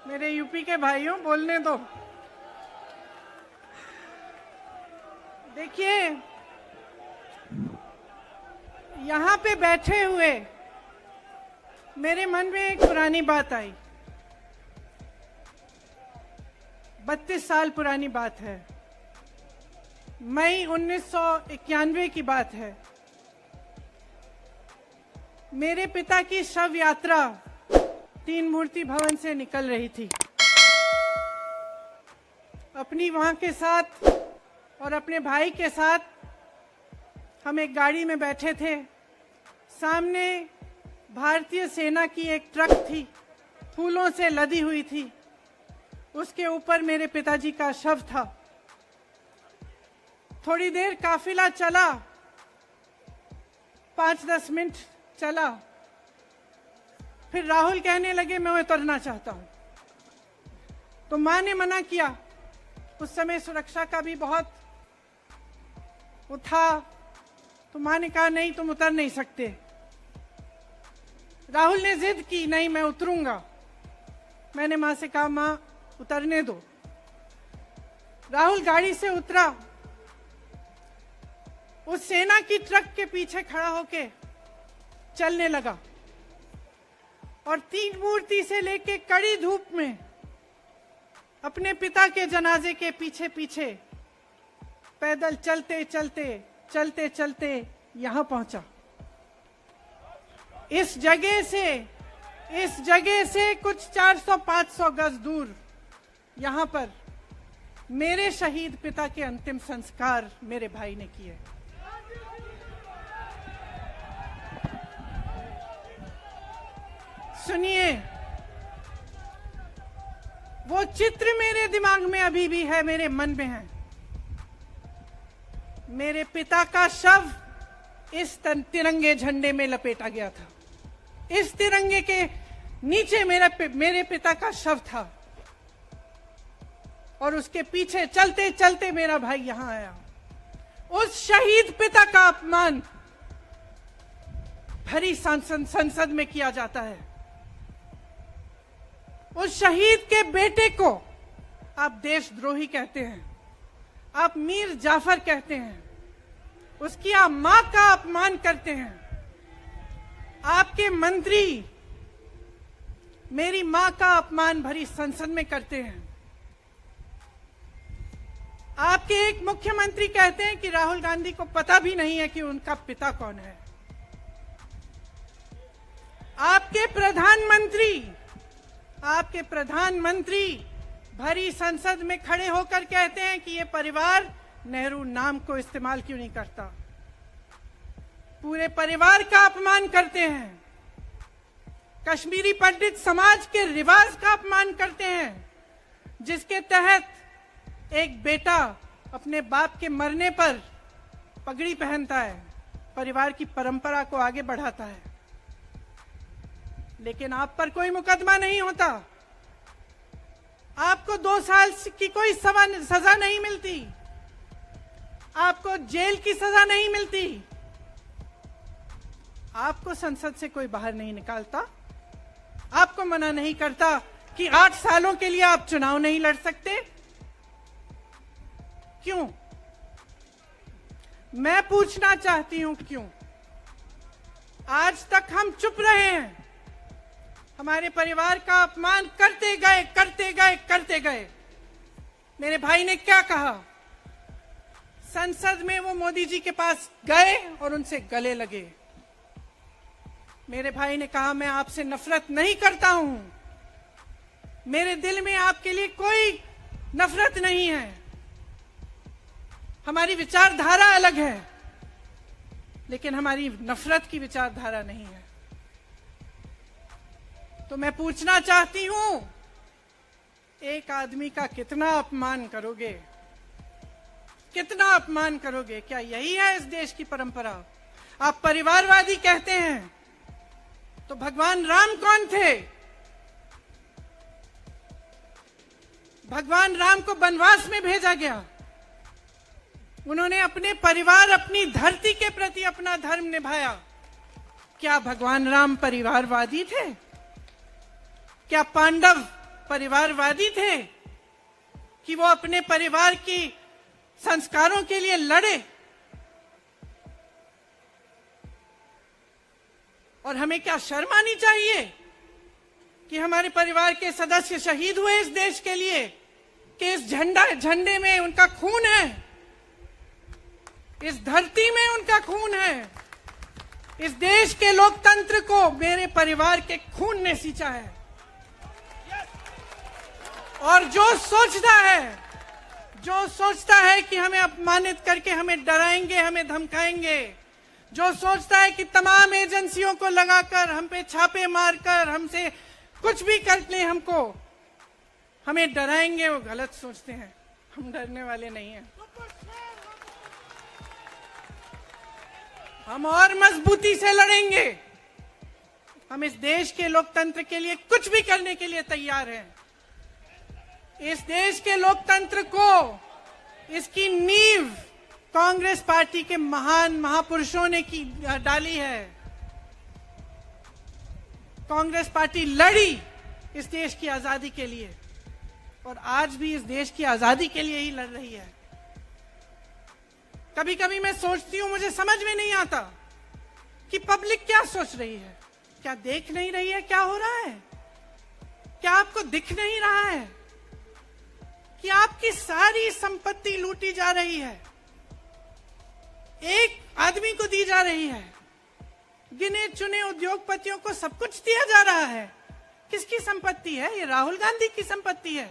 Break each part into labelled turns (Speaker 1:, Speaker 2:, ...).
Speaker 1: मेरे यूपी के भाइयों, बोलने दो। देखिए, यहाँ पे बैठे हुए मेरे मन में एक पुरानी बात आई। 32 साल पुरानी बात है। मई 1991 की बात है। मेरे पिता की शव यात्रा तीन मूर्ति भवन से निकल रही थी। अपनी मां के साथ और अपने भाई के साथ हम एक गाड़ी में बैठे थे। सामने भारतीय सेना की एक ट्रक थी, फूलों से लदी हुई थी। उसके ऊपर मेरे पिताजी का शव था। थोड़ी देर काफिला चला, 5-10 मिनट चला। फिर राहुल कहने लगे मैं उतरना चाहता हूं। तो मां ने मना किया। उस समय सुरक्षा का भी बहुत वो था। तो मां ने कहा नहीं, तुम उतर नहीं सकते। राहुल ने जिद की, नहीं मैं उतरूंगा। मैंने मां से कहा मां उतरने दो। राहुल गाड़ी से उतरा। उस सेना की ट्रक के पीछे खड़ा होके चलने लगा और तीन मूर्ति से लेके कड़ी धूप में अपने पिता के जनाजे के पीछे पीछे पैदल चलते चलते चलते चलते यहां पहुंचा। इस जगह से कुछ 400-500 गज दूर यहां पर मेरे शहीद पिता के अंतिम संस्कार मेरे भाई ने किए। सुनिए, वो चित्र मेरे दिमाग में अभी भी है, मेरे मन में है। मेरे पिता का शव इस तिरंगे झंडे में लपेटा गया था। इस तिरंगे के नीचे मेरे पिता का शव था और उसके पीछे चलते चलते मेरा भाई यहां आया। उस शहीद पिता का अपमान भरी संसद में किया जाता है। उस शहीद के बेटे को आप देशद्रोही कहते हैं, आप मीर जाफर कहते हैं, उसकी आप मां का अपमान करते हैं। आपके मंत्री मेरी मां का अपमान भरी संसद में करते हैं। आपके एक मुख्यमंत्री कहते हैं कि राहुल गांधी को पता भी नहीं है कि उनका पिता कौन है। आपके प्रधानमंत्री भरी संसद में खड़े होकर कहते हैं कि ये परिवार नेहरू नाम को इस्तेमाल क्यों नहीं करता। पूरे परिवार का अपमान करते हैं। कश्मीरी पंडित समाज के रिवाज का अपमान करते हैं, जिसके तहत एक बेटा अपने बाप के मरने पर पगड़ी पहनता है, परिवार की परंपरा को आगे बढ़ाता है। लेकिन आप पर कोई मुकदमा नहीं होता। आपको 2 साल की कोई सजा नहीं मिलती। आपको जेल की सजा नहीं मिलती। आपको संसद से कोई बाहर नहीं निकालता। आपको मना नहीं करता कि 8 सालों के लिए आप चुनाव नहीं लड़ सकते। क्यों? मैं पूछना चाहती हूं क्यों? आज तक हम चुप रहे हैं। हमारे परिवार का अपमान करते गए। मेरे भाई ने क्या कहा? संसद में वो मोदी जी के पास गए और उनसे गले लगे। मेरे भाई ने कहा मैं आपसे नफरत नहीं करता हूं, मेरे दिल में आपके लिए कोई नफरत नहीं है। हमारी विचारधारा अलग है, लेकिन हमारी नफरत की विचारधारा नहीं है। तो मैं पूछना चाहती हूं, एक आदमी का कितना अपमान करोगे? कितना अपमान करोगे? क्या यही है इस देश की परंपरा? आप परिवारवादी कहते हैं, तो भगवान राम कौन थे? भगवान राम को वनवास में भेजा गया। उन्होंने अपने परिवार, अपनी धरती के प्रति अपना धर्म निभाया। क्या भगवान राम परिवारवादी थे? क्या पांडव परिवारवादी थे कि वो अपने परिवार की संस्कारों के लिए लड़े। और हमें क्या शर्म आनी चाहिए कि हमारे परिवार के सदस्य शहीद हुए इस देश के लिए, कि इस झंडे में उनका खून है, इस धरती में उनका खून है, इस देश के लोकतंत्र को मेरे परिवार के खून ने सींचा है। और जो सोचता है कि हमें अपमानित करके हमें डराएंगे, हमें धमकाएंगे, जो सोचता है कि तमाम एजेंसियों को लगाकर हम पे छापे मारकर हमसे कुछ भी कर ले, हमें डराएंगे, वो गलत सोचते हैं। हम डरने वाले नहीं हैं। हम और मजबूती से लड़ेंगे। हम इस देश के लोकतंत्र के लिए कुछ भी करने के लिए तैयार हैं। इस देश के लोकतंत्र को, इसकी नींव कांग्रेस पार्टी के महान महापुरुषों ने डाली है। कांग्रेस पार्टी लड़ी इस देश की आजादी के लिए और आज भी इस देश की आजादी के लिए ही लड़ रही है। कभी कभी मैं सोचती हूं, मुझे समझ में नहीं आता कि पब्लिक क्या सोच रही है। क्या देख नहीं रही है क्या हो रहा है? क्या आपको दिख नहीं रहा है कि आपकी सारी संपत्ति लूटी जा रही है, एक आदमी को दी जा रही है, गिने चुने उद्योगपतियों को सब कुछ दिया जा रहा है। किसकी संपत्ति है? ये राहुल गांधी की संपत्ति है,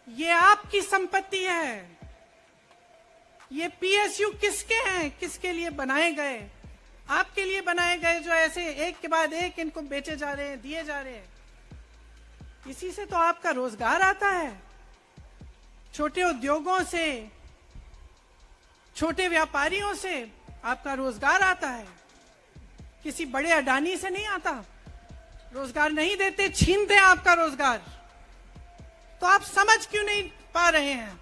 Speaker 1: ये आपकी संपत्ति है। ये पीएसयू किसके हैं? किसके लिए बनाए गए? आपके लिए बनाए गए, जो ऐसे एक के बाद एक इनको बेचे जा रहे हैं, दिए जा रहे हैं। इसी से तो आपका रोजगार आता है। छोटे उद्योगों से, छोटे व्यापारियों से आपका रोजगार आता है। किसी बड़े अडानी से नहीं आता। रोजगार नहीं देते, छीनते हैं आपका रोजगार। तो आप समझ क्यों नहीं पा रहे हैं?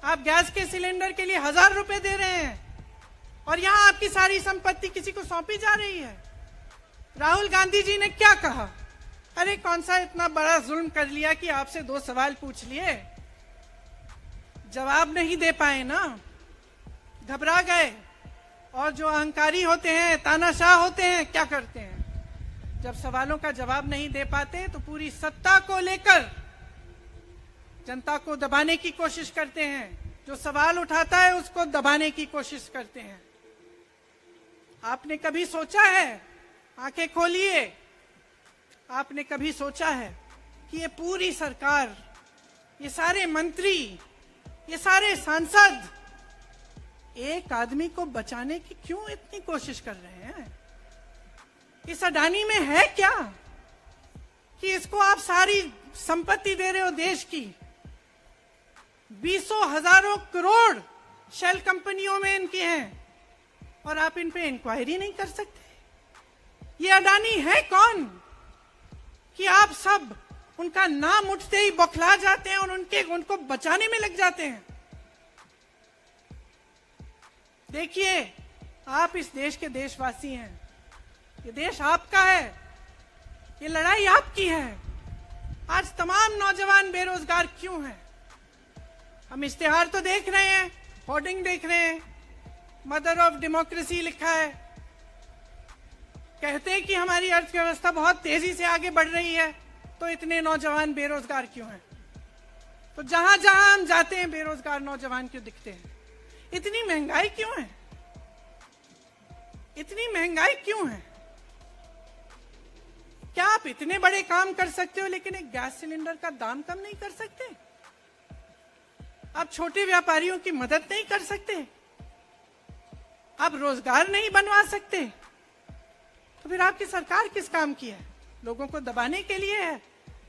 Speaker 1: आप गैस के सिलेंडर के लिए 1000 रुपए दे रहे हैं और यहां आपकी सारी संपत्ति किसी को सौंपी जा रही है। राहुल गांधी जी ने क्या कहा? अरे कौन सा इतना बड़ा जुल्म कर लिया कि आपसे 2 सवाल पूछ लिए, जवाब नहीं दे पाए ना, घबरा गए। और जो अहंकारी होते हैं, तानाशाह होते हैं, क्या करते हैं? जब सवालों का जवाब नहीं दे पाते तो पूरी सत्ता को लेकर जनता को दबाने की कोशिश करते हैं। जो सवाल उठाता है उसको दबाने की कोशिश करते हैं। आपने कभी सोचा है, आंखें खोलिए, आपने कभी सोचा है कि ये पूरी सरकार, ये सारे मंत्री, ये सारे सांसद एक आदमी को बचाने की क्यों इतनी कोशिश कर रहे हैं? इस अडानी में है क्या कि इसको आप सारी संपत्ति दे रहे हो देश की? 20 हजारों करोड़ शेल कंपनियों में इनकी हैं और आप इन पे इंक्वायरी नहीं कर सकते। ये अडानी है कौन कि आप सब उनका नाम उठते ही बौखला जाते हैं और उनको बचाने में लग जाते हैं? देखिए, आप इस देश के देशवासी हैं, ये देश आपका है, ये लड़ाई आपकी है। आज तमाम नौजवान बेरोजगार क्यों हैं? हम इश्तेहार तो देख रहे हैं, होर्डिंग देख रहे हैं, मदर ऑफ डेमोक्रेसी लिखा है, कहते हैं कि हमारी अर्थव्यवस्था बहुत तेजी से आगे बढ़ रही है, तो इतने नौजवान बेरोजगार क्यों हैं? तो जहां जहां हम जाते हैं बेरोजगार नौजवान क्यों दिखते हैं? इतनी महंगाई क्यों है? इतनी महंगाई क्यों है? क्या आप इतने बड़े काम कर सकते हो लेकिन एक गैस सिलेंडर का दाम कम नहीं कर सकते? आप छोटे व्यापारियों की मदद नहीं कर सकते? आप रोजगार नहीं बनवा सकते? तो फिर आपकी सरकार किस काम की है? लोगों को दबाने के लिए है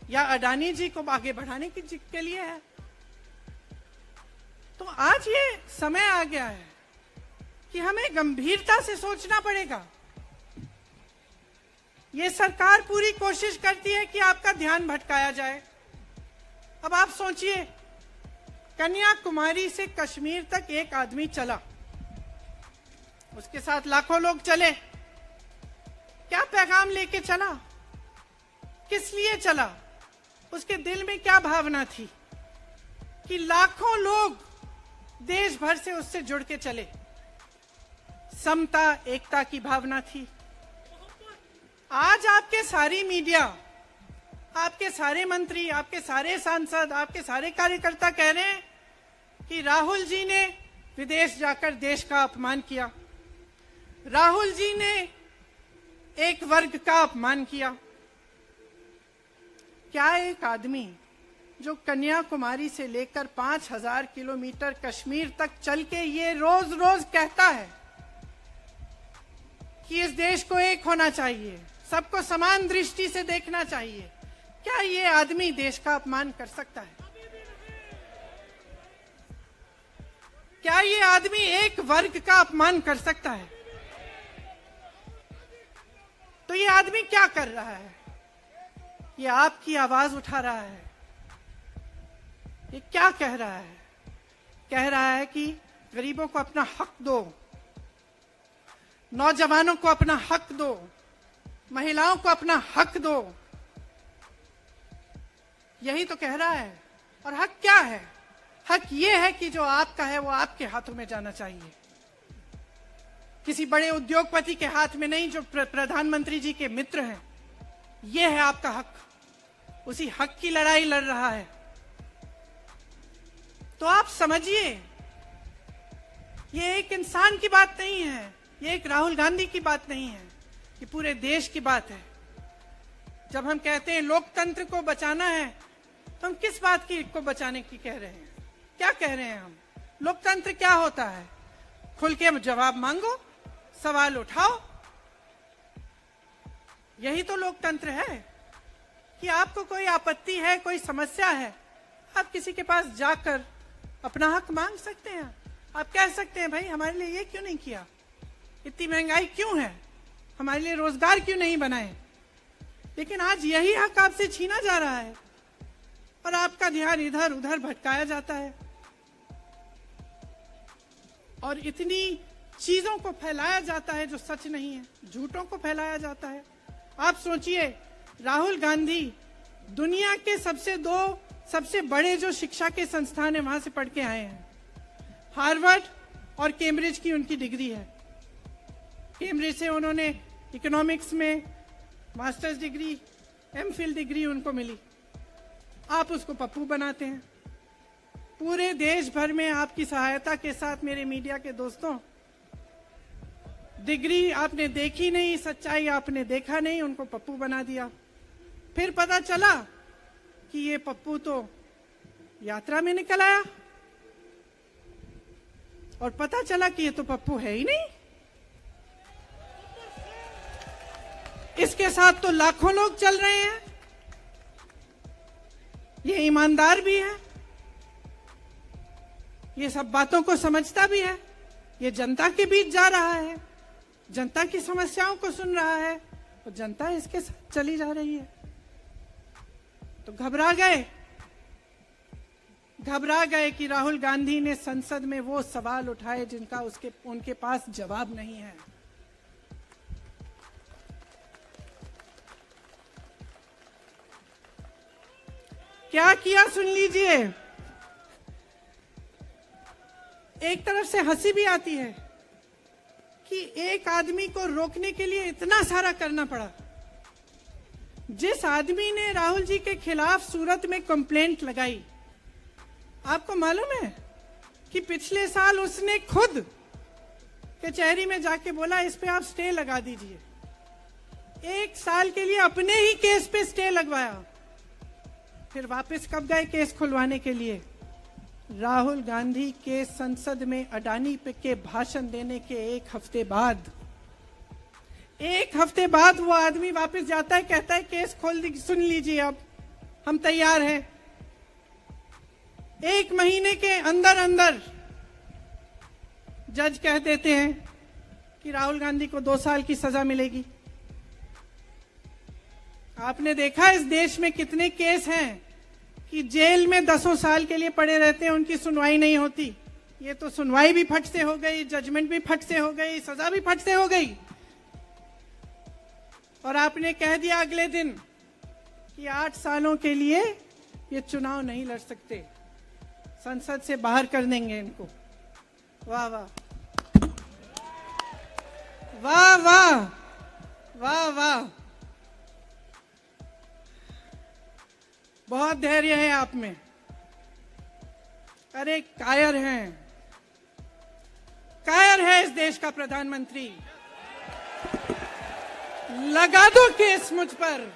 Speaker 1: या अडानी जी को आगे बढ़ाने के लिए है? तो आज ये समय आ गया है कि हमें गंभीरता से सोचना पड़ेगा। ये सरकार पूरी कोशिश करती है कि आपका ध्यान भटकाया जाए। अब आप सोचिए, कन्याकुमारी से कश्मीर तक एक आदमी चला, उसके साथ लाखों लोग चले, क्या पैगाम लेके चला? किस लिए चला, उसके दिल में क्या भावना थी कि लाखों लोग देश भर से उससे जुड़ के चले। समता, एकता की भावना थी। आज आपके सारी मीडिया, आपके सारे मंत्री, आपके सारे सांसद, आपके सारे कार्यकर्ता कह रहे हैं कि राहुल जी ने विदेश जाकर देश का अपमान किया, राहुल जी ने एक वर्ग का अपमान किया। क्या एक आदमी जो कन्याकुमारी से लेकर 5000 किलोमीटर कश्मीर तक चल के ये रोज रोज कहता है कि इस देश को एक होना चाहिए, सबको समान दृष्टि से देखना चाहिए, क्या ये आदमी देश का अपमान कर सकता है? क्या ये आदमी एक वर्ग का अपमान कर सकता है? तो ये आदमी क्या कर रहा है? ये आपकी आवाज उठा रहा है। ये क्या कह रहा है? कह रहा है कि गरीबों को अपना हक दो, नौजवानों को अपना हक दो, महिलाओं को अपना हक दो। यही तो कह रहा है। और हक क्या है? हक ये है कि जो आपका है वो आपके हाथों में जाना चाहिए, किसी बड़े उद्योगपति के हाथ में नहीं, जो प्रधानमंत्री जी के मित्र हैं। ये है आपका हक। उसी हक की लड़ाई लड़ रहा है। तो आप समझिए, ये एक इंसान की बात नहीं है, ये एक राहुल गांधी की बात नहीं है, ये पूरे देश की बात है। जब हम कहते हैं लोकतंत्र को बचाना है, तो हम किस बात की को बचाने की कह रहे हैं? क्या कह रहे हैं हम? लोकतंत्र क्या होता है? खुल के जवाब मांगो, सवाल उठाओ। यही तो लोकतंत्र है कि आपको कोई आपत्ति है, कोई समस्या है, आप किसी के पास जाकर अपना हक मांग सकते हैं। आप कह सकते हैं, भाई हमारे लिए ये क्यों नहीं किया, इतनी महंगाई क्यों है, हमारे लिए रोजगार क्यों नहीं बनाए। लेकिन आज यही हक आपसे छीना जा रहा है और आपका ध्यान इधर उधर भटकाया जाता है और इतनी चीजों को फैलाया जाता है जो सच नहीं है, झूठों को फैलाया जाता है। आप सोचिए, राहुल गांधी दुनिया के सबसे बड़े जो शिक्षा के संस्थान है वहां से पढ़ के आए हैं। हार्वर्ड और कैम्ब्रिज की उनकी डिग्री है। कैम्ब्रिज से उन्होंने इकोनॉमिक्स में मास्टर्स डिग्री, एमफिल डिग्री उनको मिली। आप उसको पप्पू बनाते हैं। पूरे देश भर में आपकी सहायता के साथ, मेरे मीडिया के दोस्तों, डिग्री आपने देखी नहीं, सच्चाई आपने देखा नहीं, उनको पप्पू बना दिया। फिर पता चला कि ये पप्पू तो यात्रा में निकल आया और पता चला कि ये तो पप्पू है ही नहीं। इसके साथ तो लाखों लोग चल रहे हैं। ये ईमानदार भी है, ये सब बातों को समझता भी है, ये जनता के बीच जा रहा है, जनता की समस्याओं को सुन रहा है, और जनता इसके साथ चली जा रही है। तो घबरा गए कि राहुल गांधी ने संसद में वो सवाल उठाए जिनका उनके पास जवाब नहीं है। क्या किया सुन लीजिए। एक तरफ से हंसी भी आती है कि एक आदमी को रोकने के लिए इतना सारा करना पड़ा। जिस आदमी ने राहुल जी के खिलाफ सूरत में कंप्लेंट लगाई, आपको मालूम है कि पिछले साल उसने खुद कचहरी में जाके बोला इस पे आप स्टे लगा दीजिए। 1 साल के लिए अपने ही केस पे स्टे लगवाया। फिर वापस कब गए केस खुलवाने के लिए? राहुल गांधी के संसद में अडानी पे के भाषण देने के 1 हफ्ते बाद। 1 हफ्ते बाद वो आदमी वापस जाता है, कहता है केस खोल दी, सुन लीजिए अब हम तैयार हैं। 1 महीने के अंदर अंदर जज कह देते हैं कि राहुल गांधी को 2 साल की सजा मिलेगी। आपने देखा इस देश में कितने केस हैं कि जेल में 10 साल के लिए पड़े रहते हैं, उनकी सुनवाई नहीं होती। ये तो सुनवाई भी फट से हो गई, जजमेंट भी फट से हो गई, सजा भी फट से हो गई। और आपने कह दिया अगले दिन कि 8 सालों के लिए ये चुनाव नहीं लड़ सकते, संसद से बाहर कर देंगे इनको। वाह वाह वाह वाह वाह वाह, बहुत धैर्य है आप में। अरे कायर हैं, कायर है इस देश का प्रधानमंत्री। लगा दो केस मुझ पर,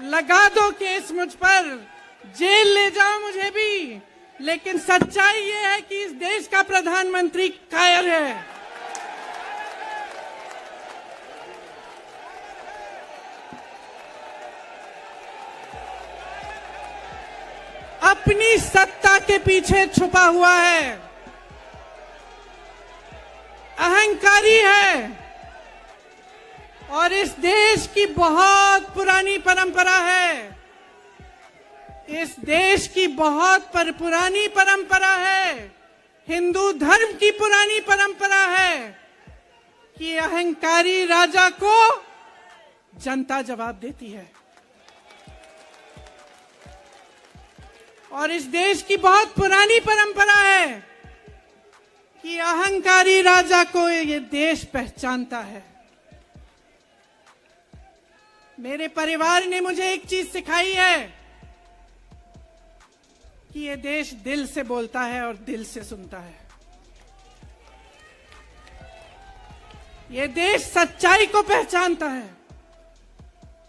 Speaker 1: लगा दो केस मुझ पर, जेल ले जाओ मुझे भी, लेकिन सच्चाई ये है कि इस देश का प्रधानमंत्री कायर है। अपनी सत्ता के पीछे छुपा हुआ है, अहंकारी है, और इस देश की बहुत पुरानी परंपरा है, इस देश की बहुत पुरानी परंपरा है, हिंदू धर्म की पुरानी परंपरा है कि अहंकारी राजा को जनता जवाब देती है। और इस देश की बहुत पुरानी परंपरा है कि अहंकारी राजा को ये देश पहचानता है। मेरे परिवार ने मुझे एक चीज सिखाई है कि ये देश दिल से बोलता है और दिल से सुनता है। ये देश सच्चाई को पहचानता है,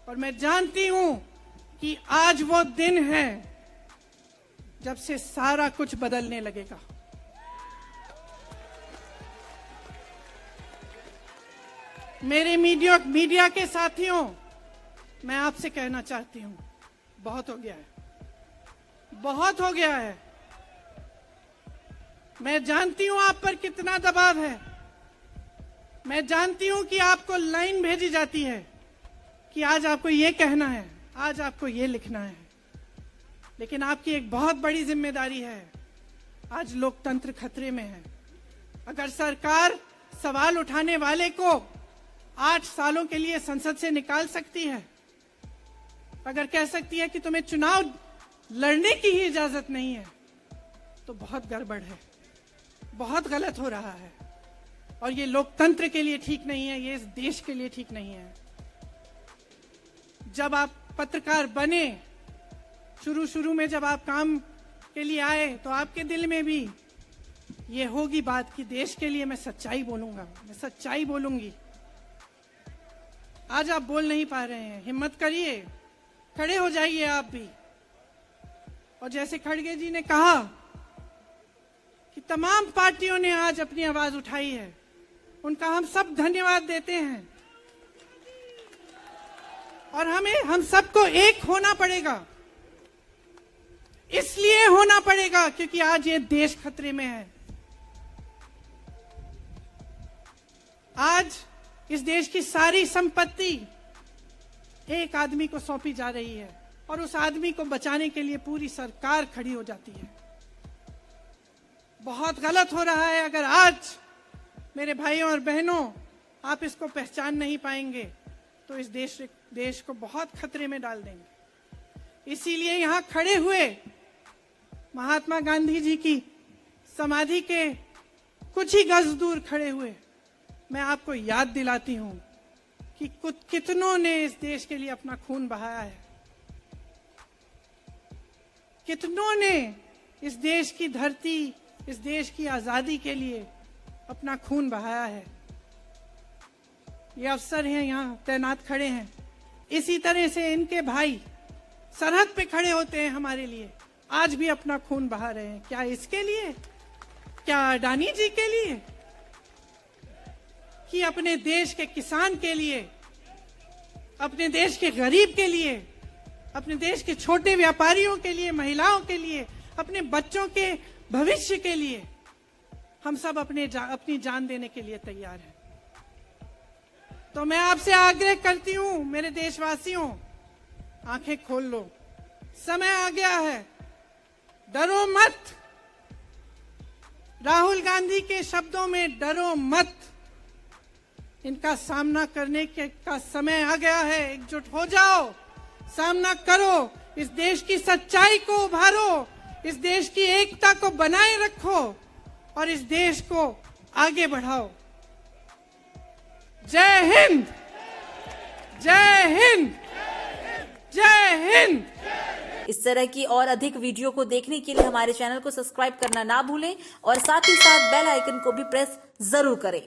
Speaker 1: और मैं जानती हूं कि आज वो दिन है जब से सारा कुछ बदलने लगेगा। मेरे मीडिया के साथियों, मैं आपसे कहना चाहती हूं, बहुत हो गया है, बहुत हो गया है। मैं जानती हूं आप पर कितना दबाव है, मैं जानती हूं कि आपको लाइन भेजी जाती है कि आज आपको ये कहना है, आज आपको ये लिखना है, लेकिन आपकी एक बहुत बड़ी जिम्मेदारी है। आज लोकतंत्र खतरे में है। अगर सरकार सवाल उठाने वाले को 8 सालों के लिए संसद से निकाल सकती है, अगर कह सकती है कि तुम्हें चुनाव लड़ने की ही इजाजत नहीं है, तो बहुत गड़बड़ है, बहुत गलत हो रहा है, और ये लोकतंत्र के लिए ठीक नहीं है, ये इस देश के लिए ठीक नहीं है। जब आप पत्रकार बने, शुरू में जब आप काम के लिए आए, तो आपके दिल में भी ये होगी बात कि देश के लिए मैं सच्चाई बोलूंगा, मैं सच्चाई बोलूंगी। आज आप बोल नहीं पा रहे हैं, हिम्मत करिए, खड़े हो जाइए आप भी। और जैसे खड़गे जी ने कहा कि तमाम पार्टियों ने आज अपनी आवाज उठाई है, उनका हम सब धन्यवाद देते हैं। और हम सबको एक होना पड़ेगा, इसलिए होना पड़ेगा क्योंकि आज ये देश खतरे में है। आज इस देश की सारी संपत्ति एक आदमी को सौंपी जा रही है, और उस आदमी को बचाने के लिए पूरी सरकार खड़ी हो जाती है। बहुत गलत हो रहा है। अगर आज मेरे भाइयों और बहनों आप इसको पहचान नहीं पाएंगे, तो इस देश को बहुत खतरे में डाल देंगे। इसीलिए यहां खड़े हुए महात्मा गांधी जी की समाधि के कुछ ही गज दूर खड़े हुए मैं आपको याद दिलाती हूं कि कितनों ने इस देश के लिए अपना खून बहाया है, कितनों ने इस देश की धरती, इस देश की आजादी के लिए अपना खून बहाया है। ये अफसर हैं यहाँ तैनात खड़े हैं, इसी तरह से इनके भाई सरहद पे खड़े होते हैं हमारे लिए, आज भी अपना खून बहा रहे हैं। क्या इसके लिए, क्या अडानी जी के लिए, कि अपने देश के किसान के लिए, अपने देश के गरीब के लिए, अपने देश के छोटे व्यापारियों के लिए, महिलाओं के लिए, अपने बच्चों के भविष्य के लिए हम सब अपनी जान देने के लिए तैयार हैं। तो मैं आपसे आग्रह करती हूं, मेरे देशवासियों, आंखें खोल लो, समय आ गया है, डरो मत। राहुल गांधी के शब्दों में डरो मत, इनका सामना करने का समय आ गया है। एकजुट हो जाओ, सामना करो, इस देश की सच्चाई को उभारो, इस देश की एकता को बनाए रखो और इस देश को आगे बढ़ाओ। जय हिंद, जय हिंद, जय हिंद।
Speaker 2: इस तरह की और अधिक वीडियो को देखने के लिए हमारे चैनल को सब्सक्राइब करना ना भूलें और साथ ही साथ बेल आइकन को भी प्रेस जरूर करें।